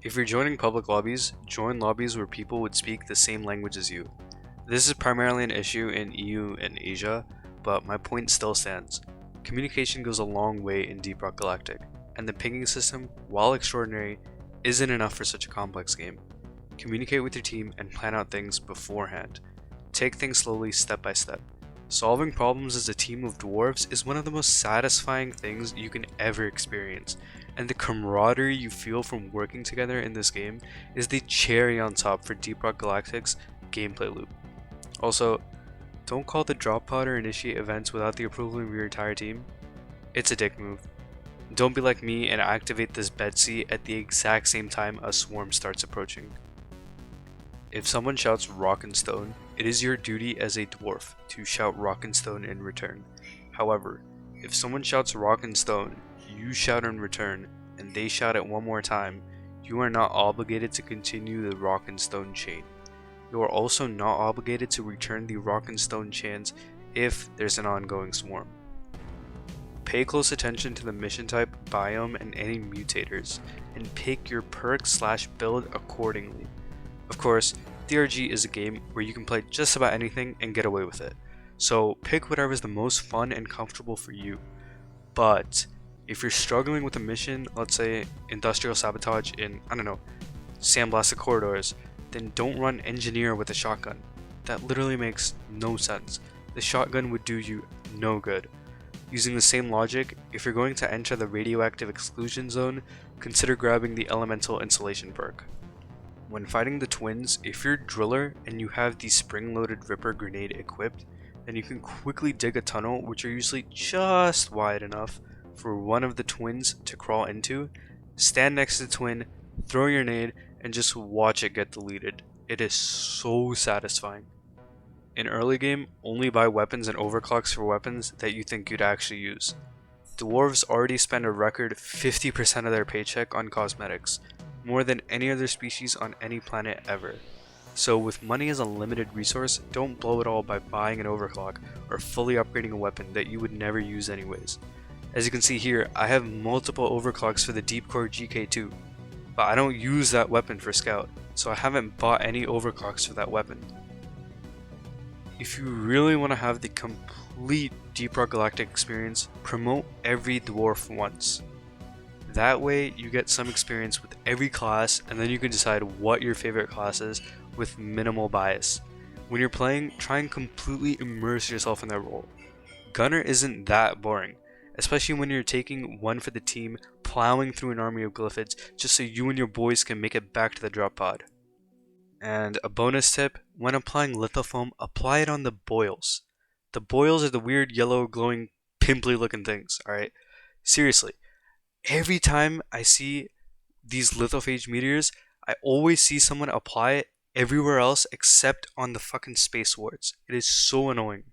If you're joining public lobbies, join lobbies where people would speak the same language as you. This is primarily an issue in EU and Asia, but my point still stands. Communication goes a long way in Deep Rock Galactic, and the pinging system, while extraordinary, isn't enough for such a complex game. Communicate with your team and plan out things beforehand. Take things slowly, step by step. Solving problems as a team of dwarves is one of the most satisfying things you can ever experience, and the camaraderie you feel from working together in this game is the cherry on top for Deep Rock Galactic's gameplay loop. Also, don't call the drop pod or initiate events without the approval of your entire team. It's a dick move. Don't be like me and activate this Betsy at the exact same time a swarm starts approaching. If someone shouts rock and stone, it is your duty as a dwarf to shout rock and stone in return. However, if someone shouts rock and stone, you shout in return, and they shout it one more time, you are not obligated to continue the rock and stone chain. You are also not obligated to return the rock and stone chants if there's an ongoing swarm. Pay close attention to the mission type, biome, and any mutators, and pick your perk/build accordingly. Of course, DRG is a game where you can play just about anything and get away with it, so pick whatever is the most fun and comfortable for you. But if you're struggling with a mission, let's say industrial sabotage in, sandblasted corridors, then don't run engineer with a shotgun. That literally makes no sense. The shotgun would do you no good. Using the same logic, if you're going to enter the radioactive exclusion zone, consider grabbing the elemental insulation perk. When fighting the twins, if you're driller and you have the spring-loaded Ripper grenade equipped, then you can quickly dig a tunnel which are usually just wide enough for one of the twins to crawl into, stand next to the twin, throw your nade, and just watch it get deleted. It is so satisfying. In early game, only buy weapons and overclocks for weapons that you think you'd actually use. Dwarves already spend a record 50% of their paycheck on cosmetics, more than any other species on any planet ever. So with money as a limited resource, don't blow it all by buying an overclock or fully upgrading a weapon that you would never use anyways. As you can see here, I have multiple overclocks for the Deep Core GK2, but I don't use that weapon for Scout, so I haven't bought any overclocks for that weapon. If you really want to have the complete Deep Rock Galactic experience, promote every dwarf once. That way you get some experience with every class, and then you can decide what your favorite class is with minimal bias. When you're playing, try and completely immerse yourself in that role. Gunner isn't that boring, especially when you're taking one for the team, plowing through an army of glyphids just so you and your boys can make it back to the drop pod. And a bonus tip, when applying lithofoam, apply it on the boils. The boils are the weird yellow glowing pimply looking things, alright? Seriously. Every time I see these lithophage meteors, I always see someone apply it everywhere else except on the fucking space wards. It is so annoying.